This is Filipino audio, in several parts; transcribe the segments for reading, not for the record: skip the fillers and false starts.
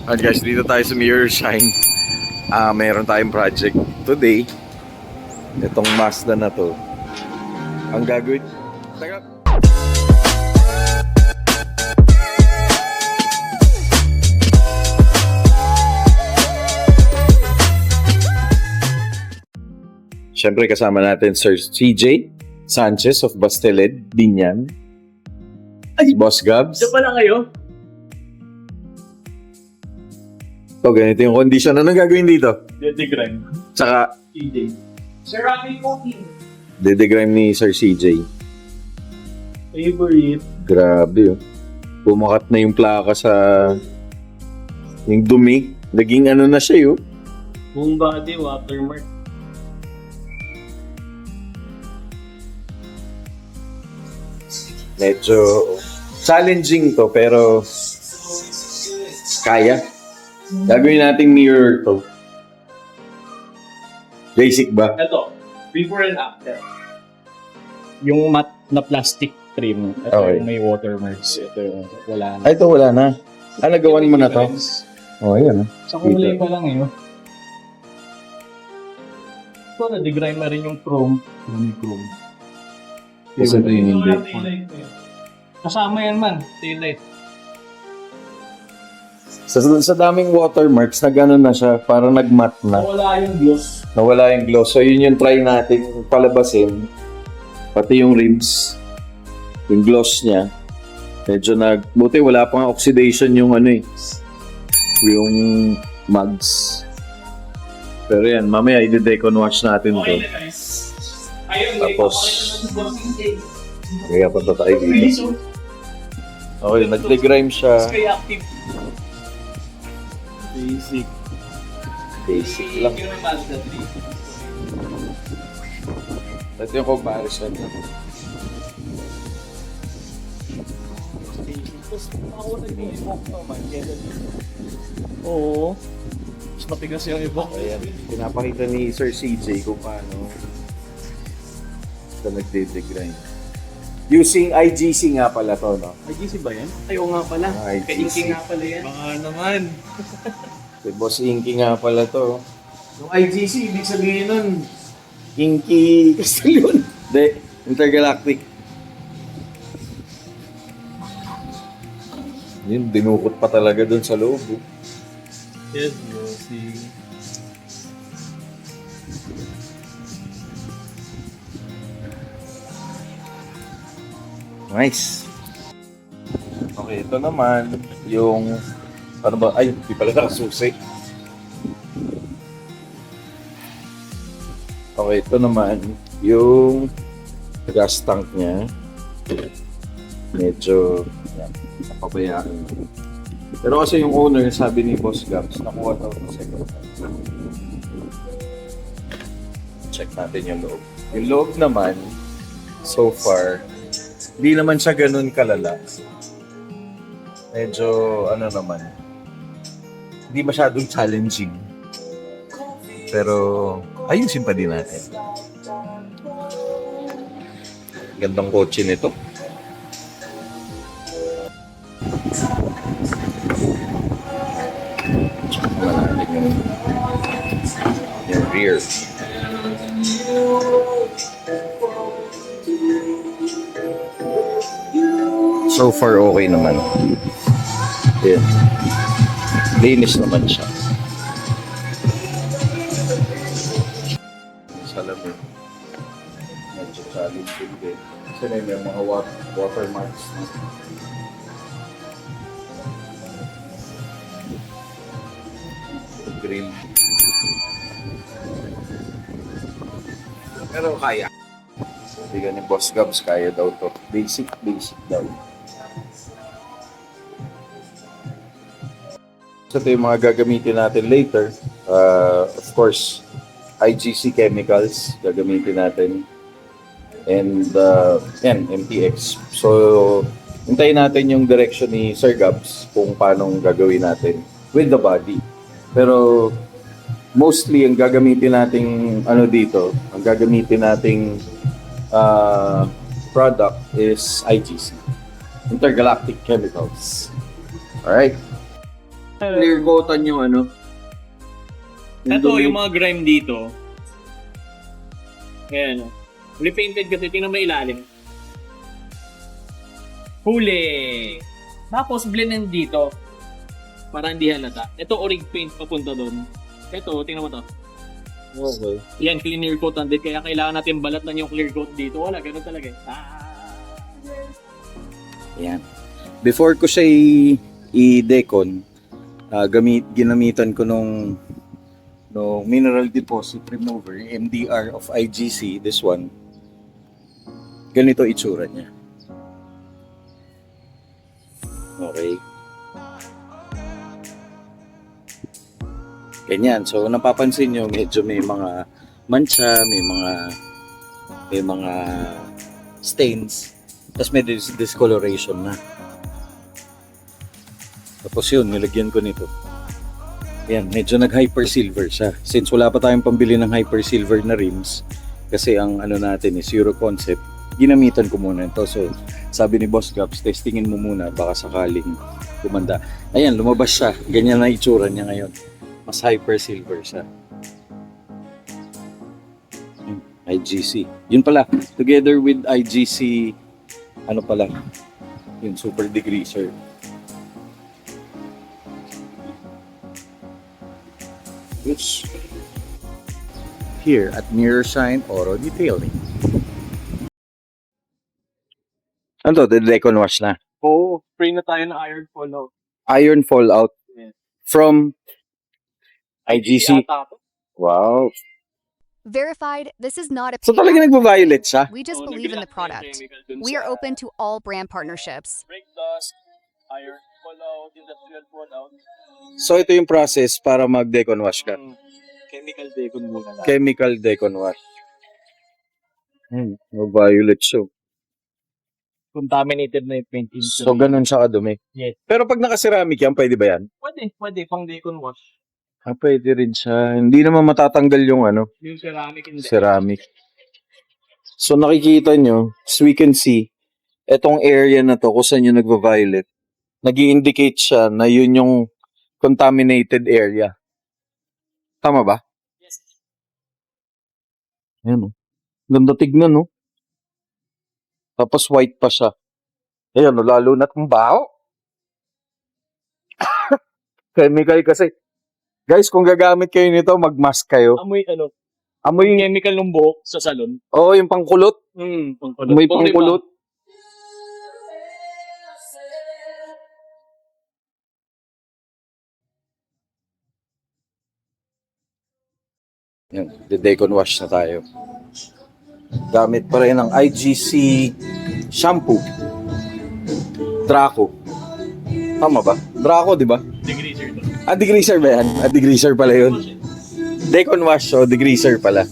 At guys, dito tayo sa Mirror Shine. Meron tayong project today. Itong Mazda na to. Ang gagawin... Teka. Siyempre kasama natin Sir CJ Sanchez of Basteled, Binyan. Ay, Boss Gabs. Diyan pala kayo? So, ganito yung condition. Anong gagawin dito? Dedegrime. Tsaka, CJ. Sir Rocky Cooking. dedegrime ni Sir CJ. Favorite. Grabe, oh. Pumakat na yung plaka sa... yung dumi. Naging ano na siya, oh. Buong body, watermark. Medyo challenging to, pero kaya. Gagawin nating mirror to. Basic ba? Ito, before and after. Yung matte na plastic trim. Ito Okay. yung may watermarks. Ito yung wala na. Ay, ito wala na. Nagawan mo na to? Oh, ayan. Sa kulay pa lang yun. Ito, na-degrime na rin yung chrome. Yung chrome. Kasi ito yung hindi. Kasama yan man, taillight. Sa daming watermarks, na gano'n na siya, parang nag-matte na. Wala yung gloss. Nawala yung gloss. So, yun yung try natin palabasin. Pati yung ribs. Yung gloss niya. Medyo buti wala pang oxidation yung ano eh. Yung mugs. Pero yan, mamaya i-decon wash natin to. Tapos, kaya pa tayo dito. Okay, nag-degrime siya. Kaya active. Basic. Basic lang. Ito yung comparison. Ako nag-i-evoke naman. Oo. Mas matigas yung evoke. Ayan, pinapakita ni Sir CJ kung paano ito nagde-degrime. Using IGC nga pala to, no? IGC ba yan? Ayaw nga pala. IGC. Ka-inking nga pala yan. Baka naman. Si Boss Inky nga pala to. Yung IGC, ibig sabihin nun, Inky Castellon. Hindi, Intergalactic. Yun, dinukot pa talaga dun sa loob. Oh. Yes, bro. See. Nice. Okay, ito naman, yung... Ano ba? Ay, di pala nakasusi. Okay, ito naman, yung gas tank niya. Medyo, yan, napabayaan. Pero kasi yung owner, sabi ni Boss Gabs, nakuha daw ng second hand. Check natin yung loob. Yung loob naman, so far, hindi naman siya ganun kalala. Medyo, ano naman, hindi masyadong challenging. Pero, ayusin pa din natin. Gandang kotse nito. Check naman natin yung rear. So far, okay naman. Yan. Linis naman siya. Salamin. Medyo challenging din. Kasi may mga watermarks na. Grill. Pero kaya. Sabi ka ni Boss Gabs, kaya daw to. Basic daw. So, ito yung mga gagamitin natin later. Of course, IGC chemicals gagamitin natin. And, yan, MTX. So, hintayin natin yung direction ni Sir Gabs kung paano gagawin natin with the body. Pero, mostly, ang gagamitin nating dito, ang gagamitin nating product is IGC. Intergalactic Chemicals. Alright? clear coatan yung ano. Ito, dumi. yung mga grime dito. Ayan. Repainted kasi, tingnan mo ilalim. Huli! Tapos, blend dito. Para hindi halata. Ito, orig paint papunta doon. Ito, tingnan mo to. Okay. Yan, clear coat din. Kaya kailangan natin balatan yung clear coat dito. Wala, ganun talaga. Yan. Before ko siya i-decon, ginamitan ko nung mineral deposit remover, MDR of IGC, this one. Ganito itsura niya. Okay. Ganyan. So napapansin nyo, medyo may mga mancha, may mga stains, tapos may discoloration na. Tapos yun, nilagyan ko nito. Ayan, medyo nag-hyper silver siya. Since wala pa tayong pambili ng hyper silver na rims, kasi ang ano natin is Euro Concept, ginamitan ko muna ito. So, sabi ni Boss Gaps, testingin mo muna, baka sakaling kumanda. Ayan, lumabas siya. Ganyan na itsura niya ngayon. Mas hyper silver siya. IGC. Yun pala, together with IGC, ano pala, yung super degreaser. Which here at Mirror Shine Auto Detailing. Ano to? Decon wash na. Oo, spray na tayo ng iron fallout. Iron fallout Yes. from IGC. Yata to. Wow. Verified, this is not a So paid talaga advertisement. nagvo-violet siya? We just Oo, believe in nagbilang the tayo ng product. chemical dun We sa are open to all brand partnerships. brake dust, iron fallout, industrial fallout. So ito yung process para mag-decon wash ka. Chemical decon muna lang. Chemical decon wash. Violet siya. Contaminated na yung paint. So ganun siya kadumi. Yes. Pero pag naka-ceramic yan, pwede ba yan? Pwede, pang decon wash. Pwede rin siya. Hindi naman matatanggal yung ano, Yung ceramic hindi. ceramic. So nakikita nyo, as we can see, etong area na to kung saan yung nagva-violet, nag-i-indicate siya na yun yung contaminated area. Tama ba? Yes. Ayan o. Ganda tignan no. Tapos white pa siya. Ayan o, lalo na kung baho. Chemical kasi. Guys, kung gagamit kayo nito, mag-mask kayo. Amoy ano? Amoy yung, Chemical ng buhok sa salon. yung pangkulot. Pangkulot. May pangkulot. Yan, decon wash na tayo. Gamit pa rin ng IGC shampoo. Draco. Tama ba? Draco, di ba? Degreaser to. Degreaser ba yan? Degreaser pala yun. Decon wash, so degreaser pala.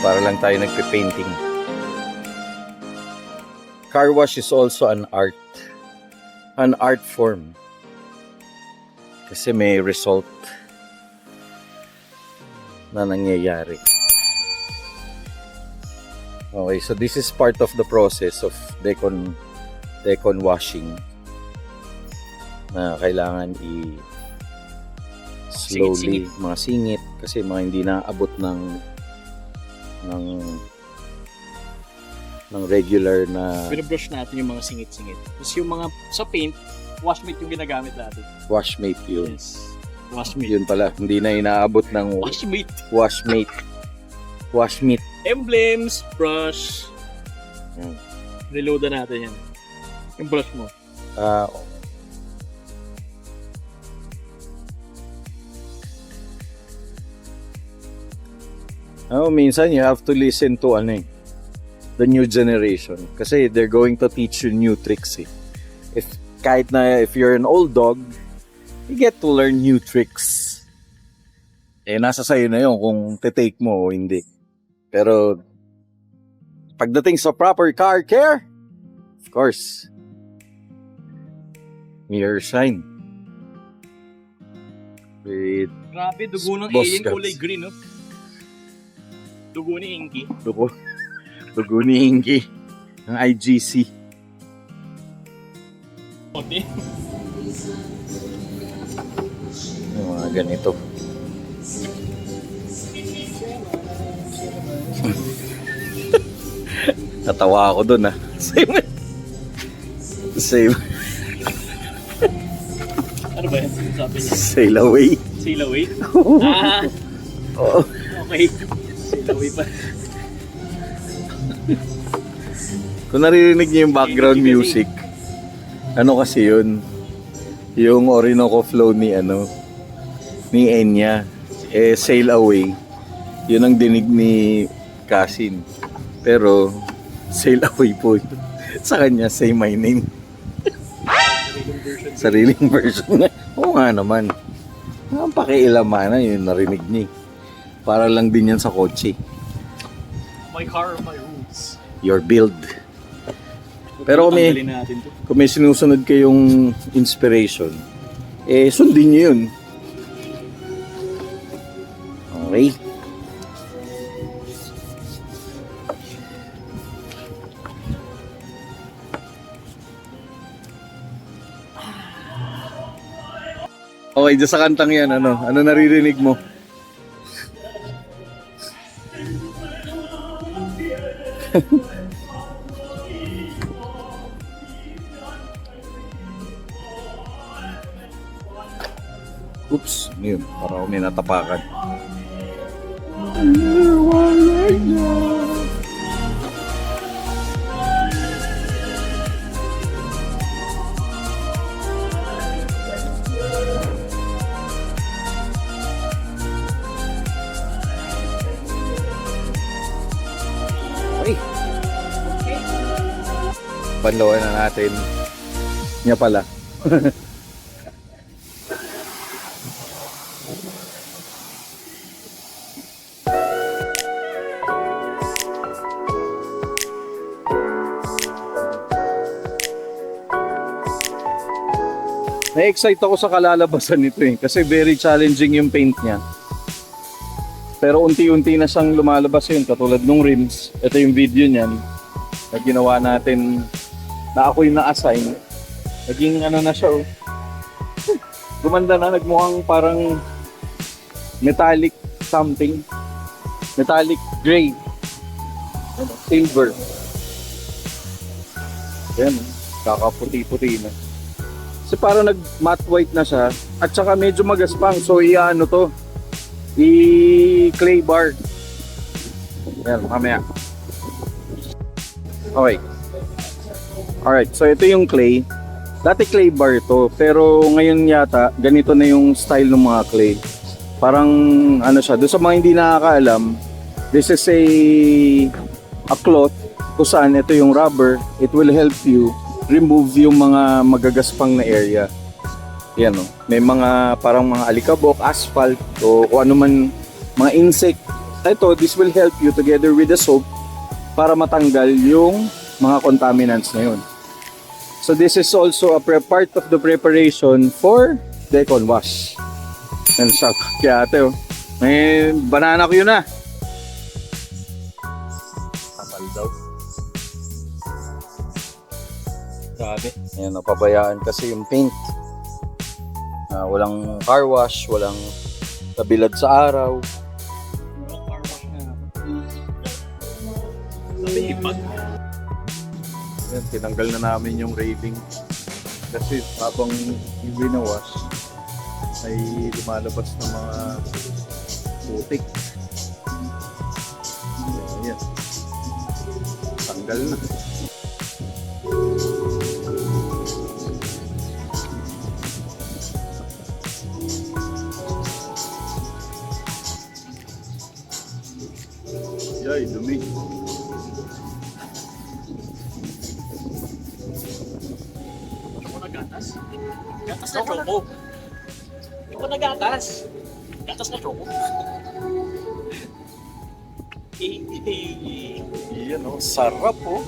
Para lang tayo nagpe-painting. Car wash is also an art. An art form. Kasi may result na nangyayari. Okay, so this is part of the process of decon washing na kailangan slowly, Singit-singit. mga singit kasi mga hindi naabot ng regular na Binubrush natin yung mga singit-singit. Tapos yung mga sa paint, washmate yung ginagamit natin. washmate yun. Yes. Wash meat. Yun pala, hindi na inaabot ng Wash meat. washmate. Washmeat. Emblems, brush. Hmm. Reload na natin yan. Yung brush mo. Ah, minsan you have to listen to the new generation. Kasi they're going to teach you new tricks eh. If you're an old dog, you get to learn new tricks. Eh, nasa sa'yo na yun kung te-take mo o hindi. Pero, pagdating sa proper car care, of course, mirror shine. With Grabe, dugo ng Boss alien Guts. kulay green, no? Dugo ni Inky. dugo ni Inky ng IGC. Konti. Yung mga ganito. Natawa ako dun Same. Ano ba yan? Sabi niya. Sail away. Sail away? Oo. Okay. Sail away pa. Kung naririnig niyo yung background music, ano kasi yun? Yung Orinoco flow ni Enya. Sail away. Yun ang dinig ni Kasin. Pero, sail away po yun. Sa kanya, say my name. Sariling version niya. Oo nga naman. Ang pakialaman na yun narinig niya. Para lang din yan sa kotse. My car, my rules. Your build. Pero Tanggalin natin to. kung may sinusunod kayong inspiration, sundin nyo yun. Okay. Okay, dyan sa kantang yan, ano naririnig mo? Oops, yun, parang may natapakan. Okay. Banlawan na natin. Niya pala. Na-excite ako sa kalalabasan nito kasi very challenging yung paint niya. Pero unti-unti na siyang lumalabas yun katulad nung rims. Ito yung video niyan na ginawa natin na ako'y na-assign. Naging na siya Gumanda na, nagmukhang parang metallic something. Metallic gray. Silver. Yan, kakaputi-puti na. Kasi parang nag-matte white na siya at saka medyo magaspang, so i-clay bar. Yan, mamaya. Okay. Alright, so ito yung clay. Dati clay bar to, pero ngayon yata ganito na yung style ng mga clay. Parang siya, doon sa mga hindi nakakaalam, this is a cloth kung saan ito yung rubber. It will help you remove yung mga magagaspang na area. Yan may mga parang mga alikabok, asphalt o ano man, mga insect. Ito, this will help you together with the soap para matanggal yung mga contaminants na yun. So this is also a part of the preparation for decon wash. And shout kaya ate may banana ko yun Tapal daw. Grabe. Ayan, napabayaan kasi yung paint. Walang car wash, walang tabilad sa araw. Car wash na. Sabi ipag. Ayan, tinanggal na namin yung railing. Kasi habang hindi na-wash, ay lumalabas ng mga putik. Ayan. Tanggal na. Yay, dumi. Ano ko nagatas? Gatas na choco. Hindi ko nagatas. Gatas na choco. Yan oh, sarap oh.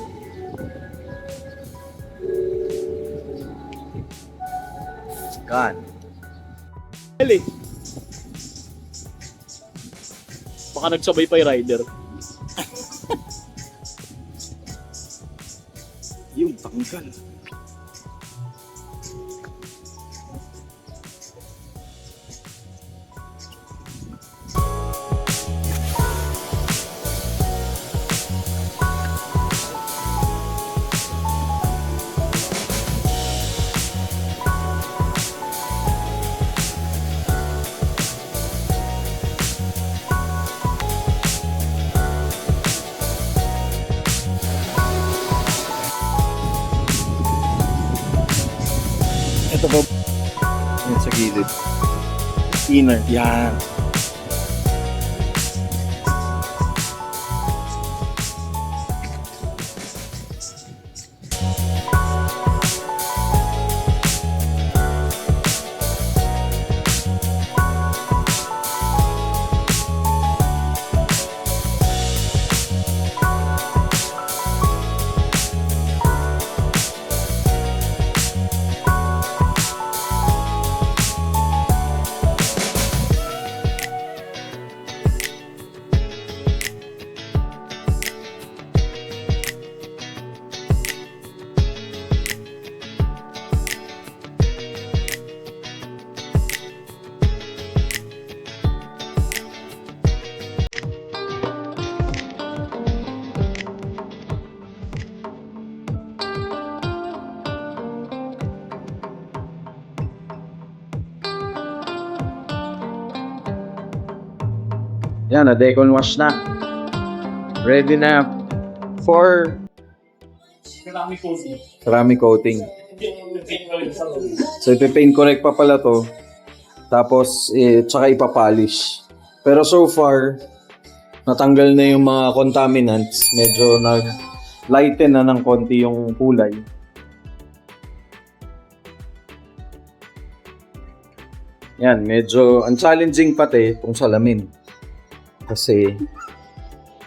Gan. Hali. Baka nagsabay pa yung rider. Yung tanggal. Ito po. Yan sa gilid. Inner. Yan. Yan, na-decon wash na. Ready na for Marami po. ceramic coating. So, ipipaint correct pa pala to. Tapos, tsaka ipapolish. Pero so far, natanggal na yung mga contaminants. Medyo nag-lighten na ng konti yung kulay. Yan, medyo ang challenging pati itong salamin. Kasi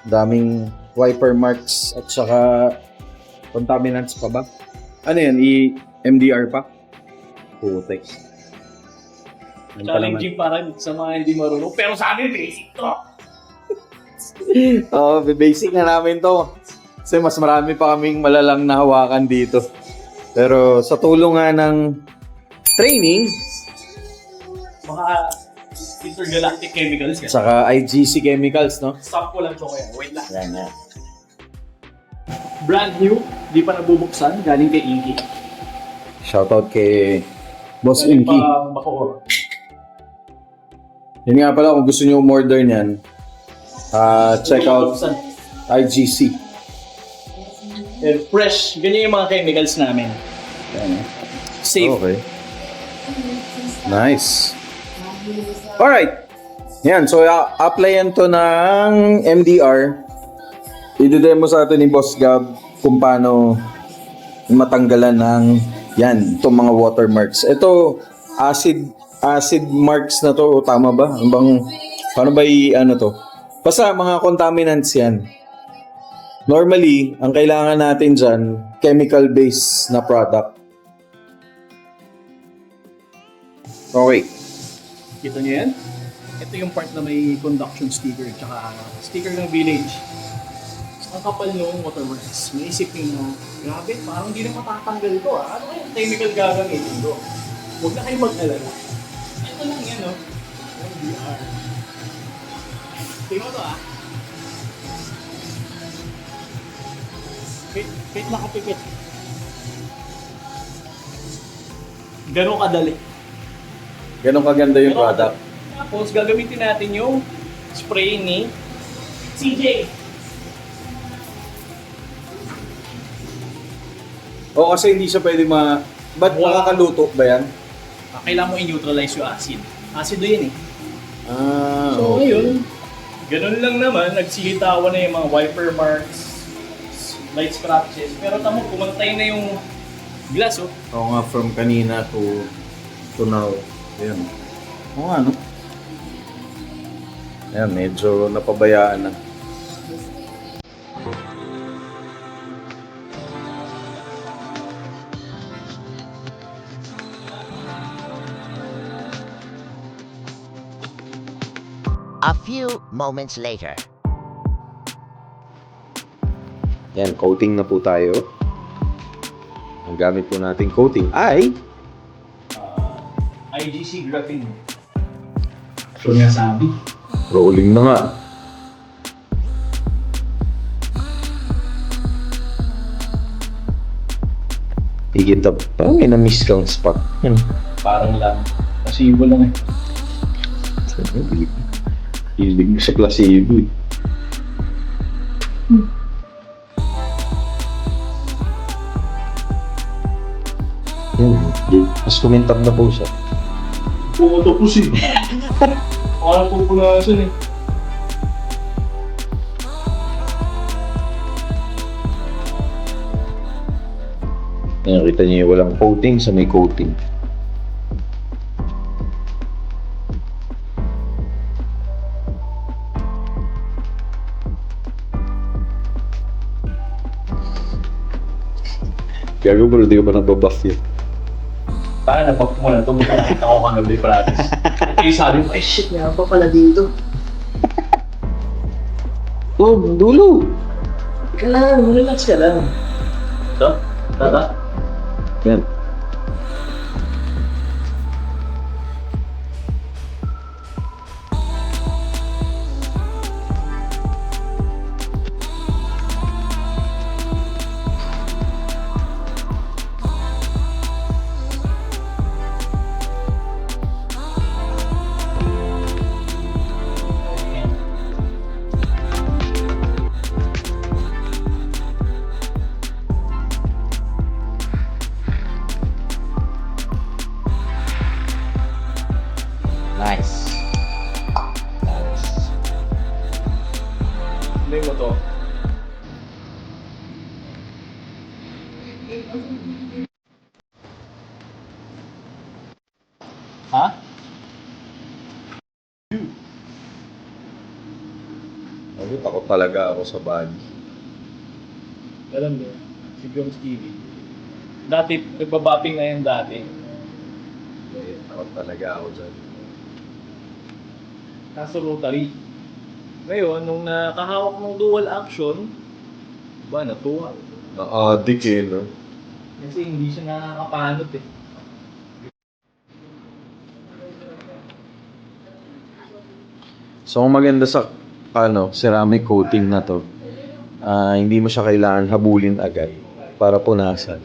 daming wiper marks at saka contaminants pa ba? Ano yan? MDR pa? Putek. Challenging para sa mga hindi marunong. Pero sa amin, basic to. Oo, basic na namin to. Kasi mas marami pa kaming malalang nahawakan dito. Pero sa tulong nga ng training, Mga intergalactic chemicals. Kasi. saka IGC Chemicals, no? Stop ko lang choco yan. Wait lang. Yan, yan. Brand new. Di pa nabubuksan. Galing kay Inky. Shoutout kay Boss Galing Inky. pa Bacoor. Yun nga pala, kung gusto nyo umorder niyan, check out IGC. And fresh. Ganyan yung mga chemicals namin. Yan, eh. Safe. Okay. Nice. Alright. Yan, so applyan to ng MDR. I-demo sa atin ni Boss Gab kung paano matanggalan ng yan, itong mga watermarks. Ito, acid marks na to, tama ba? Paano ba ano to? Basta mga contaminants yan. Normally, ang kailangan natin dyan, chemical-based na product. Okay. Kita niyo yan? Ito yung part na may conduction sticker tsaka sticker ng village. So, ang kapal yung watermarks. May isipin na, grabe, parang hindi na matatanggal ko ah. Ano kaya chemical gagamitin ko? Huwag na kayo mag-alala. Ito lang yan, no? MDR. Tingnan mo to ah. Kahit nakapipit. Ganun kadali. Ganun kaganda yung product. Tapos gagamitin natin yung spray ni CJ. O kasi hindi siya pwede Ba't Wow. nakakaluto ba yan? Kailangan mo i-neutralize yung acid. Acido yun eh. Ah, So ngayon, ganun lang naman, nagsilitawan na yung mga wiper marks, light scratches. Pero tamo, kumantay na yung glass oh. Oo nga, from kanina to now. Ayan. Oo nga, no? Ayan, medyo napabayaan na. A few moments later. Yan, coating na po tayo. Ang gamit po nating coating ay IGC graphene. So nga sabi. rolling na nga. Higit up. Parang may na-miss kang spot. Yan. Parang lang. Pasibo lang eh. Hilig mo sa placebo. Yan. Mas kumintab na po siya. Pumutupos eh. Parang pupunasan eh. Yan, kita niyo yung walang coating sa may coating. Gago bro, di ko ba nababuff yan? Parang napag mo na ito, nakita ko kagabi practice. Eh sabi mo, shit, meron pa pala dito. Oh, dulo! Ka lang, relax ka lang. Ito? Tata? Yan. Nice. Nice. Hindi mo to. Ha? Ayun, takot talaga ako sa body. Alam niyo, si Bjorn Stevie. Dati, nagbabapping na yan dati. Ayun, takot talaga ako dyan. Kaso rotary. Ngayon, nung nakahawak ng dual action, ba, natuwa. Na-addict eh, no? Kasi hindi siya nakakapanot eh. So, ang maganda sa ceramic coating na to, hindi mo siya kailangan habulin agad para punasan.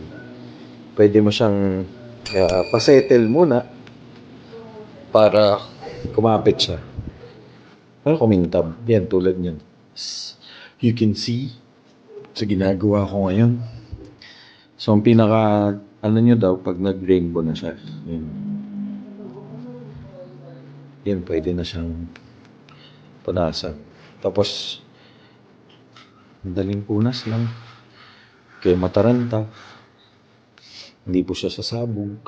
Pwede mo siyang pasettle muna para kumapit siya. Para kumintab. Yan, tulad niyan. You can see sa ginagawa ko ngayon. So, ang pinaka, nyo daw, pag nag-rainbow na siya. Yan. Yan, pwede na siyang punasan. Tapos, daling punas lang. Kaya mataranta. Hindi po siya sasabog.